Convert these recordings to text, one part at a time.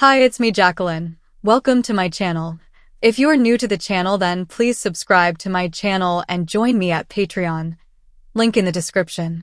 Hi, it's me, Jacqueline. Welcome to my channel. If you are new to the channel, then please subscribe to my channel and join me at Patreon. Link in the description.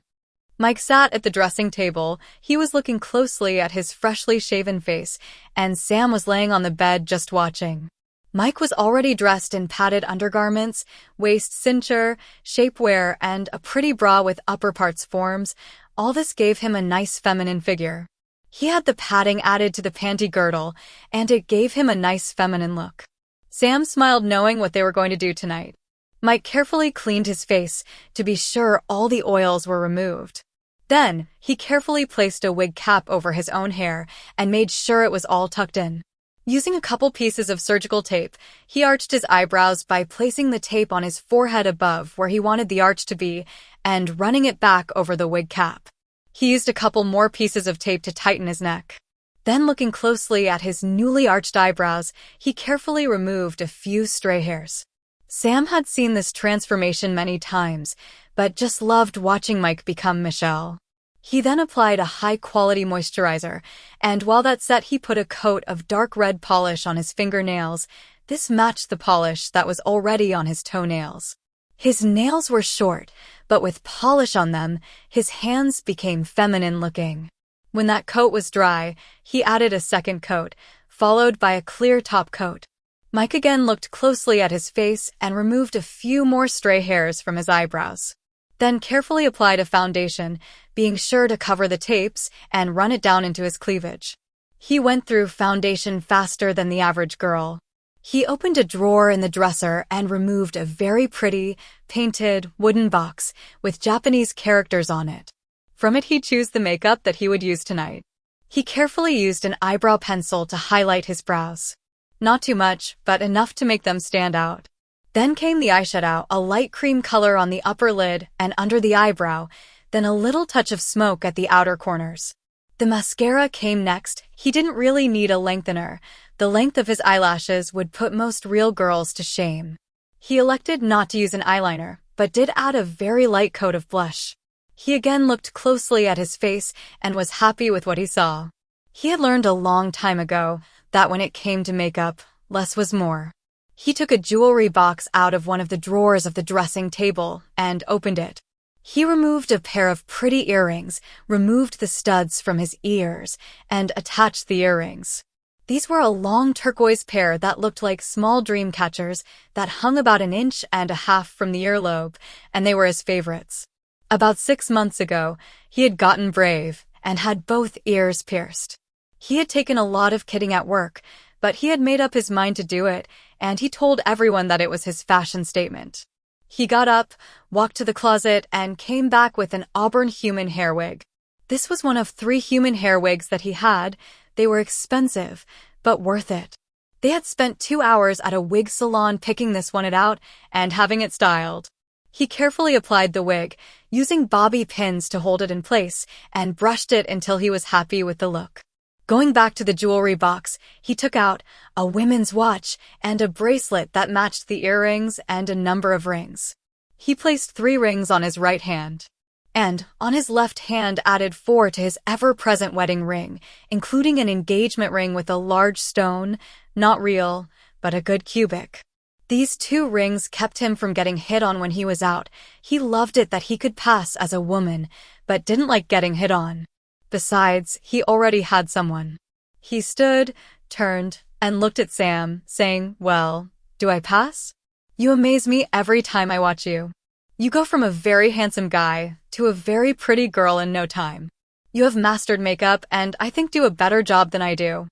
Mike sat at the dressing table. He was looking closely at his freshly shaven face, and Sam was laying on the bed just watching. Mike was already dressed in padded undergarments, waist cincher, shapewear, and a pretty bra with upper parts forms. All this gave him a nice feminine figure. He had the padding added to the panty girdle, and it gave him a nice feminine look. Sam smiled knowing what they were going to do tonight. Mike carefully cleaned his face to be sure all the oils were removed. Then, he carefully placed a wig cap over his own hair and made sure it was all tucked in. Using a couple pieces of surgical tape, he arched his eyebrows by placing the tape on his forehead above where he wanted the arch to be and running it back over the wig cap. He used a couple more pieces of tape to tighten his neck. Then, looking closely at his newly arched eyebrows, he carefully removed a few stray hairs. Sam had seen this transformation many times, but just loved watching Mike become Michelle. He then applied a high-quality moisturizer, and while that set, he put a coat of dark red polish on his fingernails. This matched the polish that was already on his toenails. His nails were short, but with polish on them, his hands became feminine-looking. When that coat was dry, he added a second coat, followed by a clear top coat. Mike again looked closely at his face and removed a few more stray hairs from his eyebrows. Then carefully applied a foundation, being sure to cover the tapes and run it down into his cleavage. He went through foundation faster than the average girl. He opened a drawer in the dresser and removed a very pretty, painted, wooden box with Japanese characters on it. From it he chose the makeup that he would use tonight. He carefully used an eyebrow pencil to highlight his brows. Not too much, but enough to make them stand out. Then came the eyeshadow, a light cream color on the upper lid and under the eyebrow, then a little touch of smoke at the outer corners. The mascara came next. He didn't really need a lengthener. The length of his eyelashes would put most real girls to shame. He elected not to use an eyeliner, but did add a very light coat of blush. He again looked closely at his face and was happy with what he saw. He had learned a long time ago that when it came to makeup, less was more. He took a jewelry box out of one of the drawers of the dressing table and opened it. He removed a pair of pretty earrings, removed the studs from his ears, and attached the earrings. These were a long turquoise pair that looked like small dream catchers that hung about 1.5 inches from the earlobe, and they were his favorites. About 6 months ago, he had gotten brave and had both ears pierced. He had taken a lot of kidding at work, but he had made up his mind to do it, and he told everyone that it was his fashion statement. He got up, walked to the closet, and came back with an auburn human hair wig. This was one of 3 human hair wigs that he had. They were expensive, but worth it. They had spent 2 hours at a wig salon picking this one out and having it styled. He carefully applied the wig, using bobby pins to hold it in place, and brushed it until he was happy with the look. Going back to the jewelry box, he took out a women's watch and a bracelet that matched the earrings and a number of rings. He placed 3 rings on his right hand, and on his left hand added 4 to his ever-present wedding ring, including an engagement ring with a large stone, not real, but a good cubic. These 2 rings kept him from getting hit on when he was out. He loved it that he could pass as a woman, but didn't like getting hit on. Besides, he already had someone. He stood, turned, and looked at Sam, saying, "Well, do I pass? You amaze me every time I watch you. You go from a very handsome guy to a very pretty girl in no time. You have mastered makeup and I think do a better job than I do.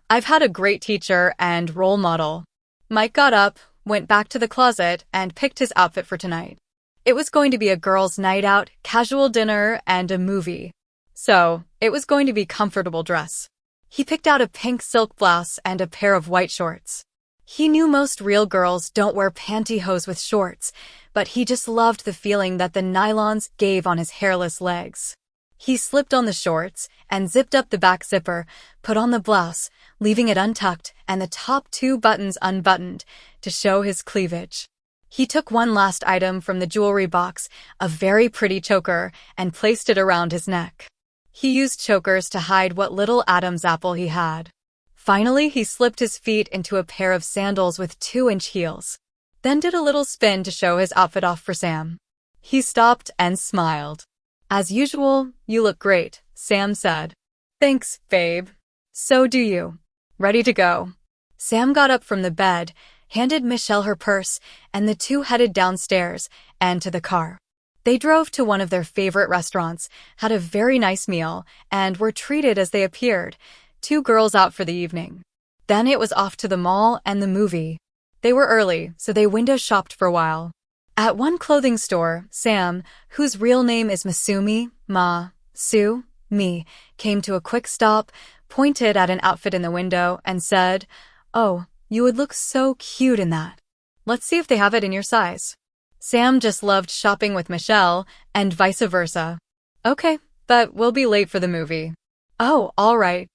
I've had a great teacher and role model." Mike got up, went back to the closet, and picked his outfit for tonight. It was going to be a girls' night out, casual dinner, and a movie. So, it was going to be comfortable dress. He picked out a pink silk blouse and a pair of white shorts. He knew most real girls don't wear pantyhose with shorts, but he just loved the feeling that the nylons gave on his hairless legs. He slipped on the shorts and zipped up the back zipper, put on the blouse, leaving it untucked and the top 2 buttons unbuttoned to show his cleavage. He took one last item from the jewelry box, a very pretty choker, and placed it around his neck. He used chokers to hide what little Adam's apple he had. Finally, he slipped his feet into a pair of sandals with 2-inch heels, then did a little spin to show his outfit off for Sam. He stopped and smiled. "As usual, you look great," Sam said. "Thanks, babe. So do you. Ready to go?" Sam got up from the bed, handed Michelle her purse, and the two headed downstairs and to the car. They drove to one of their favorite restaurants, had a very nice meal, and were treated as they appeared, 2 girls out for the evening. Then it was off to the mall and the movie. They were early, so they window shopped for a while. At one clothing store, Sam, whose real name is Masumi, came to a quick stop, pointed at an outfit in the window, and said, "Oh, you would look so cute in that. Let's see if they have it in your size." Sam just loved shopping with Michelle, and vice versa. "Okay, but we'll be late for the movie." "Oh, all right.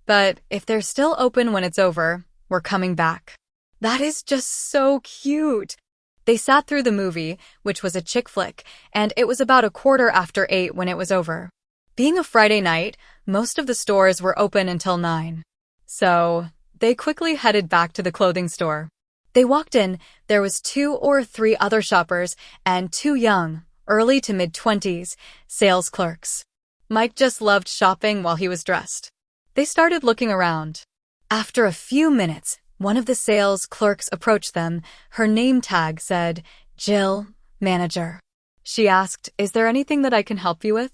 But if they're still open when it's over, we're coming back." "That is just so cute." They sat through the movie, which was a chick flick, and it was about 8:15 when it was over. Being a Friday night, most of the stores were open until 9. So they quickly headed back to the clothing store. They walked in, there was 2 or 3 other shoppers and 2 young, early to mid-20s, sales clerks. Mike just loved shopping while he was dressed. They started looking around. After a few minutes, one of the sales clerks approached them. Her name tag said, "Jill, manager." She asked, "Is there anything that I can help you with?"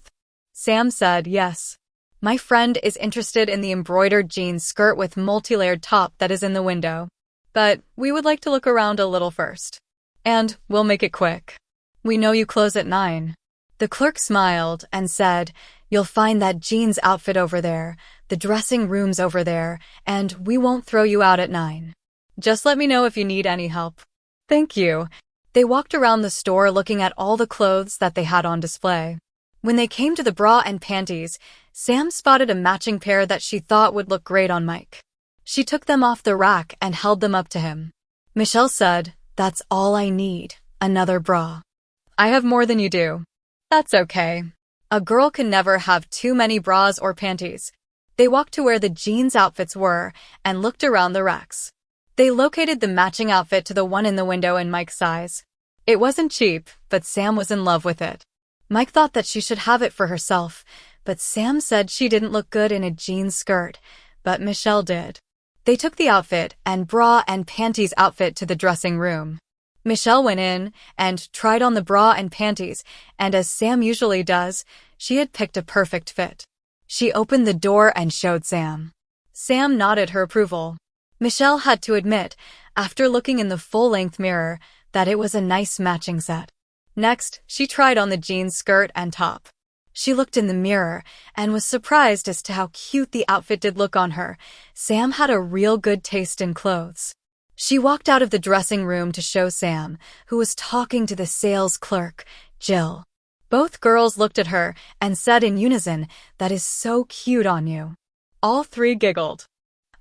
Sam said, "Yes. My friend is interested in the embroidered jeans skirt with multi-layered top that is in the window. But we would like to look around a little first. And we'll make it quick. We know you close at 9. The clerk smiled and said, "You'll find that jeans outfit over there, the dressing room's over there, and we won't throw you out at 9. Just let me know if you need any help." "Thank you." They walked around the store looking at all the clothes that they had on display. When they came to the bra and panties, Sam spotted a matching pair that she thought would look great on Mike. She took them off the rack and held them up to him. Michelle said, "That's all I need, another bra." "I have more than you do." "That's okay. A girl can never have too many bras or panties." They walked to where the jeans outfits were and looked around the racks. They located the matching outfit to the one in the window in Mike's size. It wasn't cheap, but Sam was in love with it. Mike thought that she should have it for herself, but Sam said she didn't look good in a jean skirt, but Michelle did. They took the outfit and bra and panties outfit to the dressing room. Michelle went in and tried on the bra and panties, and as Sam usually does, she had picked a perfect fit. She opened the door and showed Sam. Sam nodded her approval. Michelle had to admit, after looking in the full-length mirror, that it was a nice matching set. Next, she tried on the jeans skirt and top. She looked in the mirror and was surprised as to how cute the outfit did look on her. Sam had a real good taste in clothes. She walked out of the dressing room to show Sam, who was talking to the sales clerk, Jill. Both girls looked at her and said in unison, "That is so cute on you." All 3 giggled.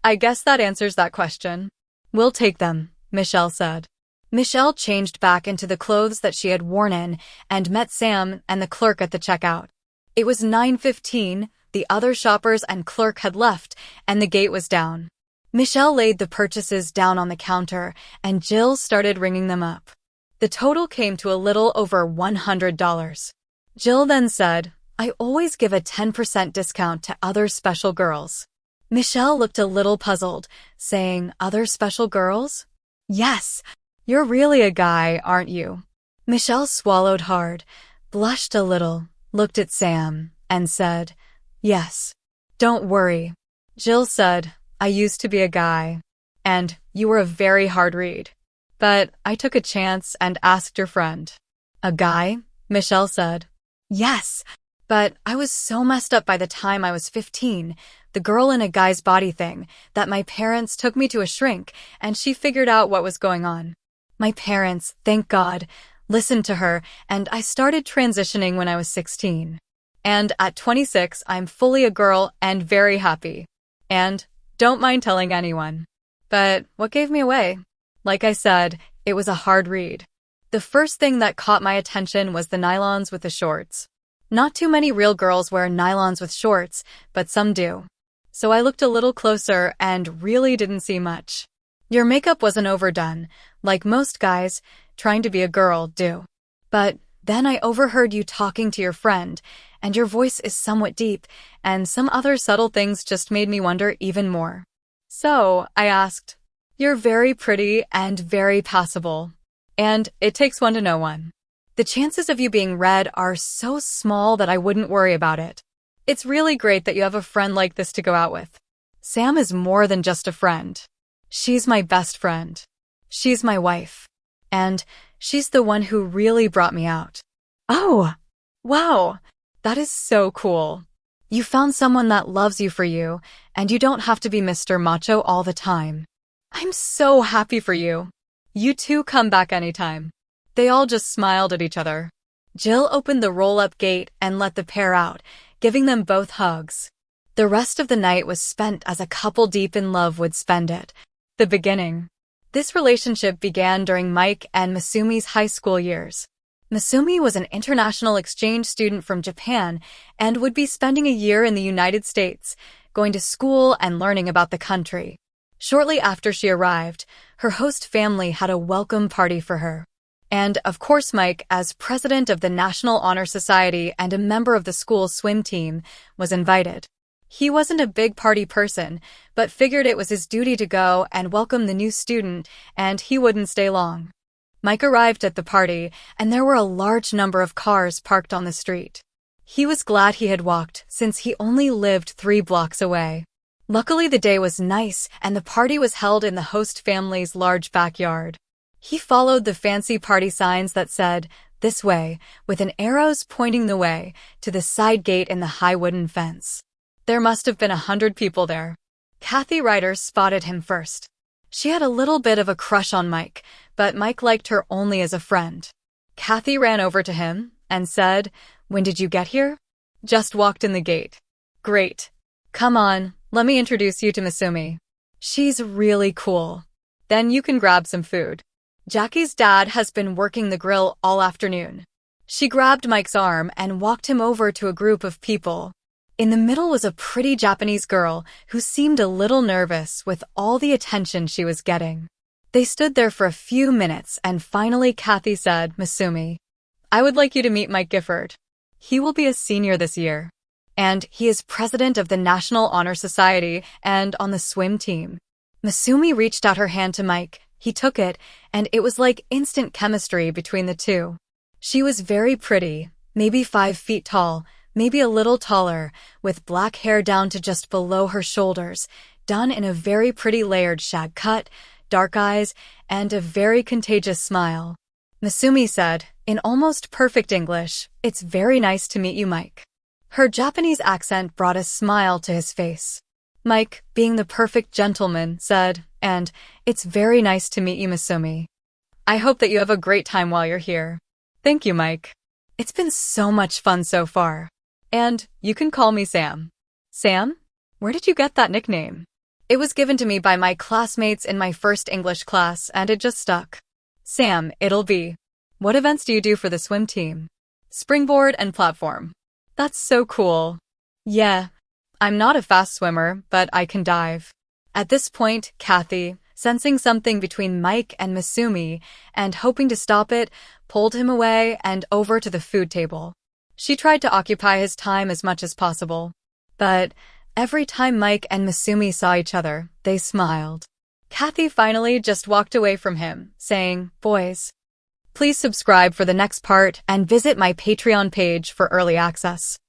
"I guess that answers that question." "We'll take them," Michelle said. Michelle changed back into the clothes that she had worn in and met Sam and the clerk at the checkout. It was 9:15, the other shoppers and clerk had left, and the gate was down. Michelle laid the purchases down on the counter, and Jill started ringing them up. The total came to a little over $100. Jill then said, "I always give a 10% discount to other special girls." Michelle looked a little puzzled, saying, "Other special girls?" "Yes, you're really a guy, aren't you?" Michelle swallowed hard, blushed a little, looked at Sam, and said, "Yes." "Don't worry." Jill said, "I used to be a guy, and you were a very hard read. But I took a chance and asked your friend." "A guy?" Michelle said. "Yes, but I was so messed up by the time I was 15, the girl in a guy's body thing, that my parents took me to a shrink, and she figured out what was going on. My parents, thank God, listened to her, and I started transitioning when I was 16. And at 26, I'm fully a girl and very happy. And don't mind telling anyone." But what gave me away? Like I said, it was a hard read. The first thing that caught my attention was the nylons with the shorts. Not too many real girls wear nylons with shorts, but some do. so I looked a little closer and really didn't see much. Your makeup wasn't overdone, like most guys trying to be a girl do. But then I overheard you talking to your friend, and your voice is somewhat deep, and some other subtle things just made me wonder even more. So, I asked, "You're very pretty and very passable. And it takes one to know one. The chances of you being read are so small that I wouldn't worry about it. It's really great that you have a friend like this to go out with. Sam is more than just a friend. She's my best friend. She's my wife. And she's the one who really brought me out." Oh, wow. That is so cool. You found someone that loves you for you, and you don't have to be Mr. Macho all the time. I'm so happy for you. You two come back anytime. They all just smiled at each other. Jill opened the roll-up gate and let the pair out, giving them both hugs. The rest of the night was spent as a couple deep in love would spend it. The beginning. This relationship began during Mike and Masumi's high school years. Masumi was an international exchange student from Japan and would be spending a year in the United States, going to school and learning about the country. Shortly after she arrived, her host family had a welcome party for her. And, of course, Mike, as president of the National Honor Society and a member of the school swim team, was invited. He wasn't a big party person, but figured it was his duty to go and welcome the new student, and he wouldn't stay long. Mike arrived at the party, and there were a large number of cars parked on the street. He was glad he had walked, since he only lived 3 blocks away. Luckily, the day was nice, and the party was held in the host family's large backyard. He followed the fancy party signs that said, "This way," with an arrows pointing the way to the side gate in the high wooden fence. There must have been 100 people there. Kathy Ryder spotted him first. She had a little bit of a crush on Mike, but Mike liked her only as a friend. Kathy ran over to him and said, "When did you get here?" "Just walked in the gate." "Great. Come on, let me introduce you to Masumi. She's really cool. Then you can grab some food. Jackie's dad has been working the grill all afternoon." She grabbed Mike's arm and walked him over to a group of people. In the middle was a pretty Japanese girl who seemed a little nervous with all the attention she was getting. They stood there for a few minutes and finally Kathy said, "Masumi, I would like you to meet Mike Gifford. He will be a senior this year. And he is president of the National Honor Society and on the swim team." Masumi reached out her hand to Mike. He took it, and it was like instant chemistry between the two. She was very pretty, maybe 5 feet tall, maybe a little taller, with black hair down to just below her shoulders, done in a very pretty layered shag cut, dark eyes, and a very contagious smile. Masumi said, in almost perfect English, "It's very nice to meet you, Mike." Her Japanese accent brought a smile to his face. Mike, being the perfect gentleman, said, "And it's very nice to meet you, Masumi. I hope that you have a great time while you're here." "Thank you, Mike. It's been so much fun so far. And you can call me Sam." "Sam? Where did you get that nickname?" "It was given to me by my classmates in my first English class, and it just stuck." "Sam, it'll be. What events do you do for the swim team?" "Springboard and platform." "That's so cool." "Yeah. I'm not a fast swimmer, but I can dive." At this point, Kathy, sensing something between Mike and Masumi and hoping to stop it, pulled him away and over to the food table. She tried to occupy his time as much as possible. But every time Mike and Masumi saw each other, they smiled. Kathy finally just walked away from him, saying, "Boys, please subscribe for the next part and visit my Patreon page for early access."